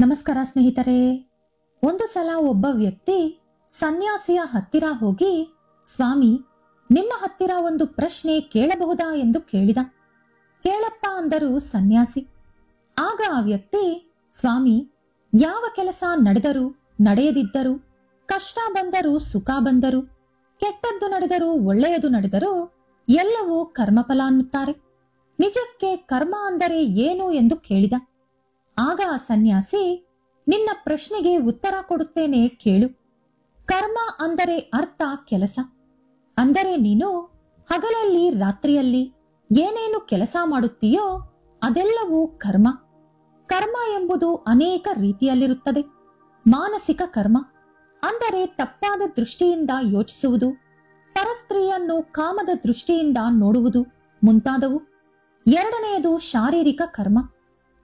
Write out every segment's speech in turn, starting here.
ನಮಸ್ಕಾರ ಸ್ನೇಹಿತರೆ. ಒಂದು ಸಲ ಒಬ್ಬ ವ್ಯಕ್ತಿ ಸನ್ಯಾಸಿಯ ಹತ್ತಿರ ಹೋಗಿ, ಸ್ವಾಮಿ, ನಿಮ್ಮ ಹತ್ತಿರ ಒಂದು ಪ್ರಶ್ನೆ ಕೇಳಬಹುದಾ ಎಂದು ಕೇಳಿದ. ಕೇಳಪ್ಪ ಅಂದರು ಸನ್ಯಾಸಿ. ಆಗ ಆ ವ್ಯಕ್ತಿ, ಸ್ವಾಮಿ, ಯಾವ ಕೆಲಸ ನಡೆದರೂ ನಡೆಯದಿದ್ದರೂ, ಕಷ್ಟ ಬಂದರೂ ಸುಖ ಬಂದರೂ, ಕೆಟ್ಟದ್ದು ನಡೆದರೂ ಒಳ್ಳೆಯದು ನಡೆದರೂ ಎಲ್ಲವೂ ಕರ್ಮಫಲ ಅನ್ನುತ್ತಾರೆ. ನಿಜಕ್ಕೆ ಕರ್ಮ ಅಂದರೆ ಏನು ಎಂದು ಕೇಳಿದ. ಆಗ ಆ ಸನ್ಯಾಸಿ, ನಿನ್ನ ಪ್ರಶ್ನೆಗೆ ಉತ್ತರ ಕೊಡುತ್ತೇನೆ ಕೇಳು. ಕರ್ಮ ಅಂದರೆ ಅರ್ಥ ಕೆಲಸ. ಅಂದರೆ ನೀನು ಹಗಲಲ್ಲಿ ರಾತ್ರಿಯಲ್ಲಿ ಏನೇನು ಕೆಲಸ ಮಾಡುತ್ತೀಯೋ ಅದೆಲ್ಲವೂ ಕರ್ಮ. ಕರ್ಮ ಎಂಬುದು ಅನೇಕ ರೀತಿಯಲ್ಲಿರುತ್ತದೆ. ಮಾನಸಿಕ ಕರ್ಮ ಅಂದರೆ ತಪ್ಪಾದ ದೃಷ್ಟಿಯಿಂದ ಯೋಚಿಸುವುದು, ಪರಸ್ತ್ರೀಯನ್ನು ಕಾಮದ ದೃಷ್ಟಿಯಿಂದ ನೋಡುವುದು ಮುಂತಾದವು. ಎರಡನೆಯದು ಶಾರೀರಿಕ ಕರ್ಮ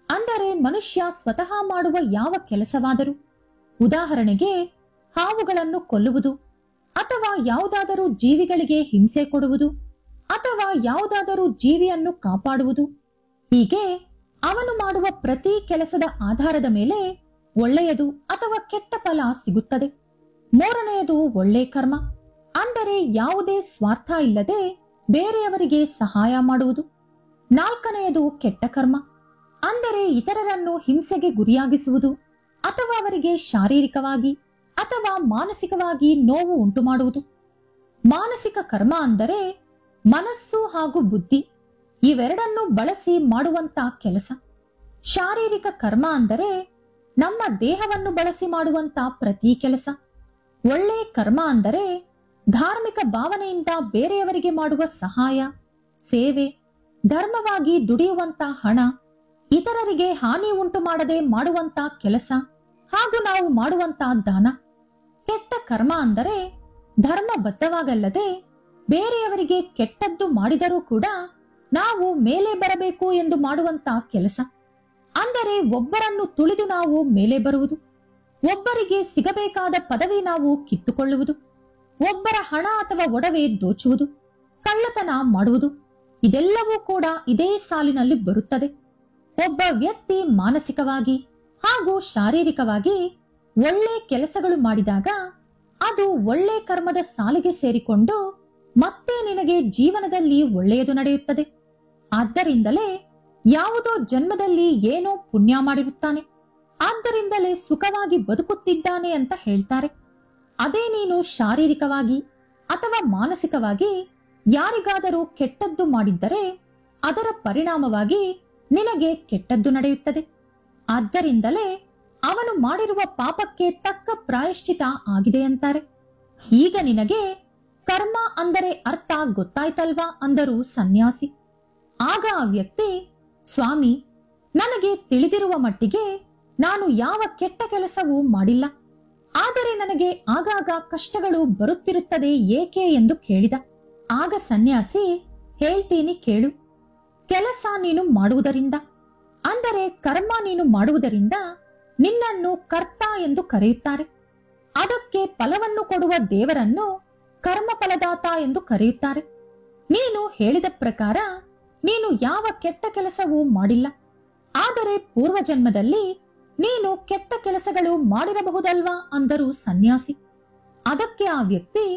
ಅಂದರೆ ಮನುಷ್ಯ ಸ್ವತಃ ಮಾಡುವ ಯಾವ ಕೆಲಸವಾದರೂ, ಉದಾಹರಣೆಗೆ ಹಾವುಗಳನ್ನು ಕೊಲ್ಲುವುದು, ಅಥವಾ ಯಾವುದಾದರೂ ಜೀವಿಗಳಿಗೆ ಹಿಂಸೆ ಕೊಡುವುದು, ಅಥವಾ ಯಾವುದಾದರೂ ಜೀವಿಯನ್ನು ಕಾಪಾಡುವುದು. ಹೀಗೆ ಅವನು ಮಾಡುವ ಪ್ರತಿ ಕೆಲಸದ ಆಧಾರದ ಮೇಲೆ ಒಳ್ಳೆಯದು ಅಥವಾ ಕೆಟ್ಟ ಫಲ ಸಿಗುತ್ತದೆ. ಮೂರನೆಯದು ಒಳ್ಳೆ ಕರ್ಮ ಅಂದರೆ ಯಾವುದೇ ಸ್ವಾರ್ಥ ಇಲ್ಲದೆ ಬೇರೆಯವರಿಗೆ ಸಹಾಯ ಮಾಡುವುದು. ನಾಲ್ಕನೆಯದು ಕೆಟ್ಟ ಕರ್ಮ ಅಂದರೆ ಇತರರನ್ನು ಹಿಂಸೆಗೆ ಗುರಿಯಾಗಿಸುವುದು, ಅಥವಾ ಅವರಿಗೆ ಶಾರೀರಿಕವಾಗಿ ಅಥವಾ ಮಾನಸಿಕವಾಗಿ ನೋವು ಉಂಟು ಮಾಡುವುದು. ಮಾನಸಿಕ ಕರ್ಮ ಅಂದರೆ ಮನಸ್ಸು ಹಾಗೂ ಬುದ್ಧಿ ಇವೆರಡನ್ನು ಬಳಸಿ ಮಾಡುವಂತ ಕೆಲಸ. ಶಾರೀರಿಕ ಕರ್ಮ ಅಂದರೆ ನಮ್ಮ ದೇಹವನ್ನು ಬಳಸಿ ಮಾಡುವಂತ ಪ್ರತಿ ಕೆಲಸ. ಒಳ್ಳೆ ಕರ್ಮ ಅಂದರೆ ಧಾರ್ಮಿಕ ಭಾವನೆಯಿಂದ ಬೇರೆಯವರಿಗೆ ಮಾಡುವ ಸಹಾಯ, ಸೇವೆ, ಧರ್ಮವಾಗಿ ದುಡಿಯುವಂತ ಹಣ, ಇತರರಿಗೆ ಹಾನಿ ಉಂಟು ಮಾಡದೆ ಮಾಡುವಂತ ಕೆಲಸ ಹಾಗೂ ನಾವು ಮಾಡುವಂತ ದಾನ. ಕೆಟ್ಟ ಕರ್ಮ ಅಂದರೆ ಧರ್ಮಬದ್ಧವಾಗಲ್ಲದೆ ಬೇರೆಯವರಿಗೆ ಕೆಟ್ಟದ್ದು ಮಾಡಿದರೂ ಕೂಡ ನಾವು ಮೇಲೆ ಬರಬೇಕು ಎಂದು ಮಾಡುವಂತ ಕೆಲಸ. ಅಂದರೆ ಒಬ್ಬರನ್ನು ತುಳಿದು ನಾವು ಮೇಲೆ ಬರುವುದು, ಒಬ್ಬರಿಗೆ ಸಿಗಬೇಕಾದ ಪದವಿ ನಾವು ಕಿತ್ತುಕೊಳ್ಳುವುದು, ಒಬ್ಬರ ಹಣ ಅಥವಾ ಒಡವೆ ದೋಚುವುದು, ಕಳ್ಳತನ ಮಾಡುವುದು. ಇದೆಲ್ಲವೂ ಕೂಡ ಇದೇ ಸಾಲಿನಲ್ಲಿ ಬರುತ್ತದೆ. ಒಬ್ಬ ವ್ಯಕ್ತಿ ಮಾನಸಿಕವಾಗಿ ಹಾಗೂ ಶಾರೀರಿಕವಾಗಿ ಒಳ್ಳೆ ಕೆಲಸಗಳು ಮಾಡಿದಾಗ ಅದು ಒಳ್ಳೆ ಕರ್ಮದ ಸಾಲಿಗೆ ಸೇರಿಕೊಂಡು ಮತ್ತೆ ನಿನಗೆ ಜೀವನದಲ್ಲಿ ಒಳ್ಳೆಯದು ನಡೆಯುತ್ತದೆ. ಆದ್ದರಿಂದಲೇ ಯಾವುದೋ ಜನ್ಮದಲ್ಲಿ ಏನೋ ಪುಣ್ಯ ಮಾಡಿರುತ್ತಾನೆ, ಆದ್ದರಿಂದಲೇ ಸುಖವಾಗಿ ಬದುಕುತ್ತಿದ್ದಾನೆ ಅಂತ ಹೇಳ್ತಾರೆ. ಅದೇ ನೀನು ಶಾರೀರಿಕವಾಗಿ ಅಥವಾ ಮಾನಸಿಕವಾಗಿ ಯಾರಿಗಾದರೂ ಕೆಟ್ಟದ್ದು ಮಾಡಿದ್ದರೆ ಅದರ ಪರಿಣಾಮವಾಗಿ ನಿನಗೆ ಕೆಟ್ಟದ್ದು ನಡೆಯುತ್ತದೆ. ಆದ್ದರಿಂದಲೇ ಅವನು ಮಾಡಿರುವ ಪಾಪಕ್ಕೆ ತಕ್ಕ ಪ್ರಾಯಶ್ಚಿತ ಆಗಿದೆ ಅಂತಾರೆ. ಈಗ ನಿನಗೆ ಕರ್ಮ ಅಂದರೆ ಅರ್ಥ ಗೊತ್ತಾಯ್ತಲ್ವಾ ಅಂದರು ಸನ್ಯಾಸಿ. ಆಗ ಆ ವ್ಯಕ್ತಿ, ಸ್ವಾಮಿ, ನನಗೆ ತಿಳಿದಿರುವ ಮಟ್ಟಿಗೆ ನಾನು ಯಾವ ಕೆಟ್ಟ ಕೆಲಸವೂ ಮಾಡಿಲ್ಲ. ಆದರೆ ನನಗೆ ಆಗಾಗ ಕಷ್ಟಗಳು ಬರುತ್ತಿರುತ್ತದೆ ಏಕೆ ಎಂದು ಕೇಳಿದ. ಆಗ ಸನ್ಯಾಸಿ, ಹೇಳ್ತೀನಿ ಕೇಳು. ಕೆಲಸ ನೀನು ಮಾಡುವುದರಿಂದ ಅಂದರೆ ಕರ್ಮ ನೀನು ಮಾಡುವುದರಿಂದ ನಿನ್ನನ್ನು ಕರ್ತ ಎಂದು ಕರೆಯುತ್ತಾರೆ. ಅದಕ್ಕೆ ಫಲವನ್ನು ಕೊಡುವ ದೇವರನ್ನು ಕರ್ಮ ಫಲದಾತ ಎಂದು ಕರೆಯುತ್ತಾರೆ. ನೀನು ಹೇಳಿದ ಪ್ರಕಾರ ನೀನು ಯಾವ ಕೆಟ್ಟ ಕೆಲಸವೂ ಮಾಡಿಲ್ಲ. ಆದರೆ ಪೂರ್ವಜನ್ಮದಲ್ಲಿ ನೀನು ಕೆಟ್ಟ ಕೆಲಸಗಳು ಮಾಡಿರಬಹುದಲ್ವಾ ಅಂದರು ಸನ್ಯಾಸಿ. ಅದಕ್ಕೆ ಆ ವ್ಯಕ್ತಿ,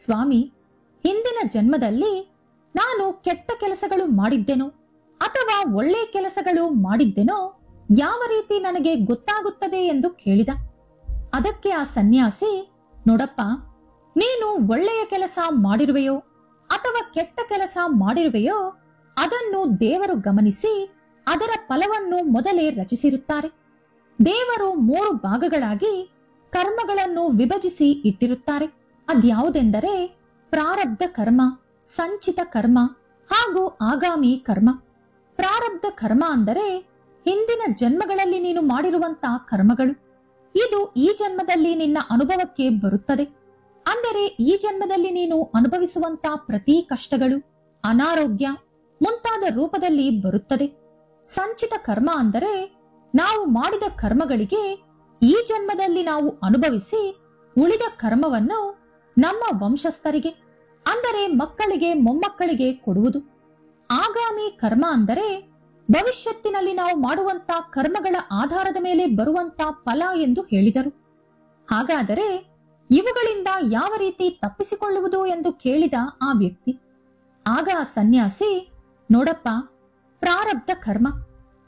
ಸ್ವಾಮಿ, ಹಿಂದಿನ ಜನ್ಮದಲ್ಲಿ ನಾನು ಕೆಟ್ಟ ಕೆಲಸಗಳು ಮಾಡಿದ್ದೆನೋ ಅಥವಾ ಒಳ್ಳೆ ಕೆಲಸಗಳು ಮಾಡಿದ್ದೆನೋ ಯಾವ ರೀತಿ ನನಗೆ ಗೊತ್ತಾಗುತ್ತದೆ ಎಂದು ಕೇಳಿದ. ಅದಕ್ಕೆ ಆ ಸನ್ಯಾಸಿ, ನೋಡಪ್ಪ, ನೀನು ಒಳ್ಳೆಯ ಕೆಲಸ ಮಾಡಿರುವೆಯೋ ಅಥವಾ ಕೆಟ್ಟ ಕೆಲಸ ಮಾಡಿರುವೆಯೋ ಅದನ್ನು ದೇವರು ಗಮನಿಸಿ ಅದರ ಫಲವನ್ನು ಮೊದಲೇ ರಚಿಸಿರುತ್ತಾರೆ. ದೇವರು 3 ಭಾಗಗಳಾಗಿ ಕರ್ಮಗಳನ್ನು ವಿಭಜಿಸಿ ಇಟ್ಟಿರುತ್ತಾರೆ. ಅದ್ಯಾವುದೆಂದರೆ ಪ್ರಾರಬ್ಧ ಕರ್ಮ, ಸಂಚಿತ ಕರ್ಮ ಹಾಗೂ ಆಗಾಮಿ ಕರ್ಮ. ಪ್ರಾರಬ್ಧ ಕರ್ಮ ಅಂದರೆ ಹಿಂದಿನ ಜನ್ಮಗಳಲ್ಲಿ ನೀನು ಮಾಡಿರುವಂತಹ ಕರ್ಮಗಳು. ಇದು ಈ ಜನ್ಮದಲ್ಲಿ ನಿನ್ನ ಅನುಭವಕ್ಕೆ ಬರುತ್ತದೆ. ಅಂದರೆ ಈ ಜನ್ಮದಲ್ಲಿ ನೀನು ಅನುಭವಿಸುವಂತಹ ಪ್ರತಿ ಕಷ್ಟಗಳು, ಅನಾರೋಗ್ಯ ಮುಂತಾದ ರೂಪದಲ್ಲಿ ಬರುತ್ತದೆ. ಸಂಚಿತ ಕರ್ಮ ಅಂದರೆ ನಾವು ಮಾಡಿದ ಕರ್ಮಗಳಿಗೆ ಈ ಜನ್ಮದಲ್ಲಿ ನಾವು ಅನುಭವಿಸಿ ಉಳಿದ ಕರ್ಮವನ್ನು ನಮ್ಮ ವಂಶಸ್ಥರಿಗೆ ಅಂದರೆ ಮಕ್ಕಳಿಗೆ ಮೊಮ್ಮಕ್ಕಳಿಗೆ ಕೊಡುವುದು. ಆಗಾಮಿ ಕರ್ಮ ಅಂದರೆ ಭವಿಷ್ಯತ್ತಿನಲ್ಲಿ ನಾವು ಮಾಡುವಂತ ಕರ್ಮಗಳ ಆಧಾರದ ಮೇಲೆ ಬರುವಂತ ಫಲ ಎಂದು ಹೇಳಿದರು. ಹಾಗಾದರೆ ಇವುಗಳಿಂದ ಯಾವ ರೀತಿ ತಪ್ಪಿಸಿಕೊಳ್ಳುವುದು ಎಂದು ಕೇಳಿದ ಆ ವ್ಯಕ್ತಿ. ಆಗ ಆ ಸನ್ಯಾಸಿ, ನೋಡಪ್ಪ, ಪ್ರಾರಬ್ಧ ಕರ್ಮ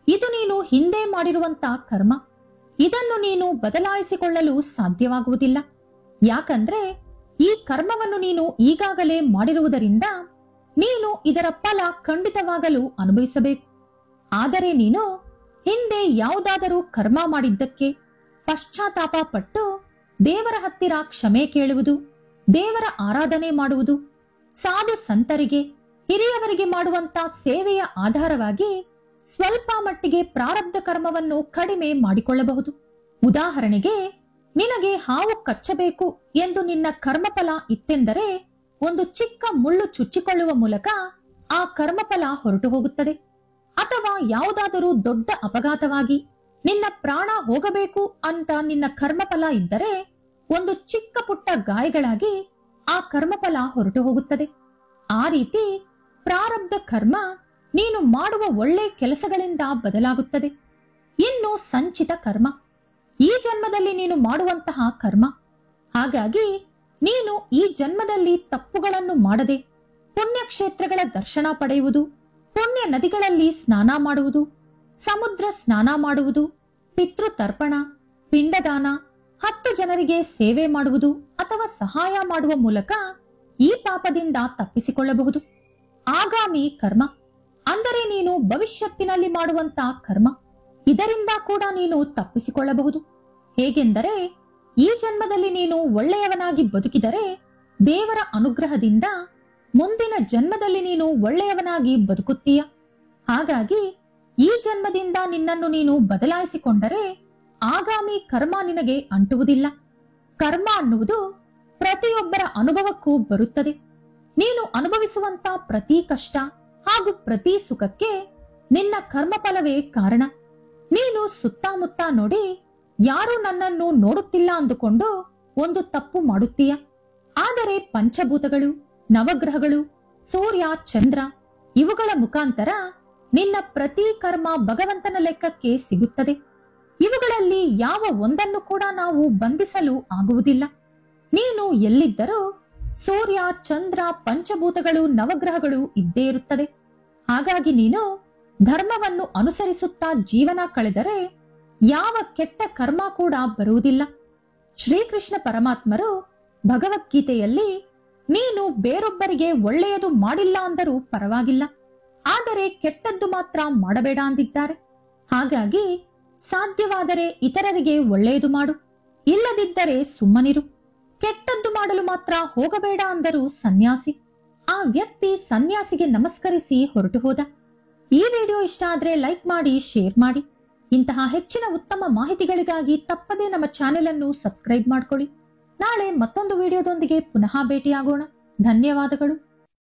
ಇದು ನೀನು ಹಿಂದೆ ಮಾಡಿರುವಂತ ಕರ್ಮ. ಇದನ್ನು ನೀನು ಬದಲಾಯಿಸಿಕೊಳ್ಳಲು ಸಾಧ್ಯವಾಗುವುದಿಲ್ಲ. ಯಾಕಂದ್ರೆ ಈ ಕರ್ಮವನ್ನು ನೀನು ಈಗಾಗಲೇ ಮಾಡಿರುವುದರಿಂದ ನೀನು ಇದರ ಫಲ ಖಂಡಿತವಾಗಲು ಅನುಭವಿಸಬೇಕು. ಆದರೆ ನೀನು ಹಿಂದೆ ಯಾವುದಾದರೂ ಕರ್ಮ ಮಾಡಿದ್ದಕ್ಕೆ ಪಶ್ಚಾತ್ತಾಪ ಪಟ್ಟು ದೇವರ ಹತ್ತಿರ ಕ್ಷಮೆ ಕೇಳುವುದು, ದೇವರ ಆರಾಧನೆ ಮಾಡುವುದು, ಸಾಧು ಸಂತರಿಗೆ, ಹಿರಿಯವರಿಗೆ ಮಾಡುವಂತ ಸೇವೆಯ ಆಧಾರವಾಗಿ ಸ್ವಲ್ಪ ಮಟ್ಟಿಗೆ ಪ್ರಾರಬ್ಧ ಕರ್ಮವನ್ನು ಕಡಿಮೆ ಮಾಡಿಕೊಳ್ಳಬಹುದು. ಉದಾಹರಣೆಗೆ, ನಿನಗೆ ಹಾವು ಕಚ್ಚಬೇಕು ಎಂದು ನಿನ್ನ ಕರ್ಮಫಲ ಇತ್ತೆಂದರೆ ಒಂದು ಚಿಕ್ಕ ಮುಳ್ಳು ಚುಚ್ಚಿಕೊಳ್ಳುವ ಮೂಲಕ ಆ ಕರ್ಮಫಲ ಹೊರಟು ಹೋಗುತ್ತದೆ. ಅಥವಾ ಯಾವುದಾದರೂ ದೊಡ್ಡ ಅಪಘಾತವಾಗಿ ನಿನ್ನ ಪ್ರಾಣ ಹೋಗಬೇಕು ಅಂತ ನಿನ್ನ ಕರ್ಮಫಲ ಇದ್ದರೆ ಒಂದು ಚಿಕ್ಕ ಪುಟ್ಟ ಗಾಯಗಳಾಗಿ ಆ ಕರ್ಮಫಲ ಹೊರಟು ಹೋಗುತ್ತದೆ. ಆ ರೀತಿ ಪ್ರಾರಬ್ಧ ಕರ್ಮ ನೀನು ಮಾಡುವ ಒಳ್ಳೆ ಕೆಲಸಗಳಿಂದ ಬದಲಾಗುತ್ತದೆ. ಇನ್ನು ಸಂಚಿತ ಕರ್ಮ ಈ ಜನ್ಮದಲ್ಲಿ ನೀನು ಮಾಡುವಂತಹ ಕರ್ಮ. ಹಾಗಾಗಿ ನೀನು ಈ ಜನ್ಮದಲ್ಲಿ ತಪ್ಪುಗಳನ್ನು ಮಾಡದೆ ಪುಣ್ಯಕ್ಷೇತ್ರಗಳ ದರ್ಶನ ಪಡೆಯುವುದು, ಪುಣ್ಯ ನದಿಗಳಲ್ಲಿ ಸ್ನಾನ ಮಾಡುವುದು, ಸಮುದ್ರ ಸ್ನಾನ ಮಾಡುವುದು, ಪಿತೃತರ್ಪಣ, ಪಿಂಡದಾನ, 10 ಜನರಿಗೆ ಸೇವೆ ಮಾಡುವುದು ಅಥವಾ ಸಹಾಯ ಮಾಡುವ ಮೂಲಕ ಈ ಪಾಪದಿಂದ ತಪ್ಪಿಸಿಕೊಳ್ಳಬಹುದು. ಆಗಾಮಿ ಕರ್ಮ ಅಂದರೆ ನೀನು ಭವಿಷ್ಯತ್ತಿನಲ್ಲಿ ಮಾಡುವಂತ ಕರ್ಮ. ಇದರಿಂದ ಕೂಡ ನೀನು ತಪ್ಪಿಸಿಕೊಳ್ಳಬಹುದು. ಹೇಗೆಂದರೆ, ಈ ಜನ್ಮದಲ್ಲಿ ನೀನು ಒಳ್ಳೆಯವನಾಗಿ ಬದುಕಿದರೆ ದೇವರ ಅನುಗ್ರಹದಿಂದ ಮುಂದಿನ ಜನ್ಮದಲ್ಲಿ ನೀನು ಒಳ್ಳೆಯವನಾಗಿ ಬದುಕುತ್ತೀಯ. ಹಾಗಾಗಿ ಈ ಜನ್ಮದಿಂದ ನಿನ್ನನ್ನು ನೀನು ಬದಲಾಯಿಸಿಕೊಂಡರೆ ಆಗಾಮಿ ಕರ್ಮ ನಿನಗೆ ಅಂಟುವುದಿಲ್ಲ. ಕರ್ಮ ಅನ್ನುವುದು ಪ್ರತಿಯೊಬ್ಬರ ಅನುಭವಕ್ಕೂ ಬರುತ್ತದೆ. ನೀನು ಅನುಭವಿಸುವಂತ ಪ್ರತಿ ಕಷ್ಟ ಹಾಗೂ ಪ್ರತಿ ಸುಖಕ್ಕೆ ನಿನ್ನ ಕರ್ಮಫಲವೇ ಕಾರಣ. ನೀನು ಸುತ್ತಮುತ್ತ ನೋಡಿ ಯಾರೂ ನನ್ನನ್ನು ನೋಡುತ್ತಿಲ್ಲ ಅಂದುಕೊಂಡು ಒಂದು ತಪ್ಪು ಮಾಡುತ್ತೀಯ. ಆದರೆ ಪಂಚಭೂತಗಳು, ನವಗ್ರಹಗಳು, ಸೂರ್ಯ, ಚಂದ್ರ ಇವುಗಳ ಮುಖಾಂತರ ನಿನ್ನ ಪ್ರತಿ ಕರ್ಮ ಭಗವಂತನ ಲೆಕ್ಕಕ್ಕೆ ಸಿಗುತ್ತದೆ. ಇವುಗಳಲ್ಲಿ ಯಾವ ಒಂದನ್ನು ಕೂಡ ನಾವು ಬಂಧಿಸಲು ಆಗುವುದಿಲ್ಲ. ನೀನು ಎಲ್ಲಿದ್ದರೂ ಸೂರ್ಯ, ಚಂದ್ರ, ಪಂಚಭೂತಗಳು, ನವಗ್ರಹಗಳು ಇದ್ದೇ ಇರುತ್ತದೆ. ಹಾಗಾಗಿ ನೀನು ಧರ್ಮವನ್ನು ಅನುಸರಿಸುತ್ತಾ ಜೀವನ ಕಳೆದರೆ ಯಾವ ಕೆಟ್ಟ ಕರ್ಮ ಕೂಡ ಬರುವುದಿಲ್ಲ. ಶ್ರೀಕೃಷ್ಣ ಪರಮಾತ್ಮರು ಭಗವದ್ಗೀತೆಯಲ್ಲಿ ನೀನು ಬೇರೊಬ್ಬರಿಗೆ ಒಳ್ಳೆಯದು ಮಾಡಿಲ್ಲ ಅಂದರೂ ಪರವಾಗಿಲ್ಲ, ಆದರೆ ಕೆಟ್ಟದ್ದು ಮಾತ್ರ ಮಾಡಬೇಡ ಅಂದಿದ್ದಾರೆ. ಹಾಗಾಗಿ ಸಾಧ್ಯವಾದರೆ ಇತರರಿಗೆ ಒಳ್ಳೆಯದು ಮಾಡು, ಇಲ್ಲದಿದ್ದರೆ ಸುಮ್ಮನಿರು. ಕೆಟ್ಟದ್ದು ಮಾಡಲು ಮಾತ್ರ ಹೋಗಬೇಡ ಅಂದರು ಸನ್ಯಾಸಿ. ಆ ವ್ಯಕ್ತಿ ಸನ್ಯಾಸಿಗೆ ನಮಸ್ಕರಿಸಿ ಹೊರಟು ಹೋದ. ಈ ವಿಡಿಯೋ ಇಷ್ಟ ಆದ್ರೆ ಲೈಕ್ ಮಾಡಿ, ಶೇರ್ ಮಾಡಿ. ಇಂತಹ ಹೆಚ್ಚಿನ ಉತ್ತಮ ಮಾಹಿತಿಗಳಿಗಾಗಿ ತಪ್ಪದೇ ನಮ್ಮ ಚಾನೆಲ್ ಅನ್ನು ಸಬ್ಸ್ಕ್ರೈಬ್ ಮಾಡ್ಕೊಳ್ಳಿ. ನಾಳೆ ಮತ್ತೊಂದು ವಿಡಿಯೋದೊಂದಿಗೆ ಪುನಃ ಭೇಟಿಯಾಗೋಣ. ಧನ್ಯವಾದಗಳು.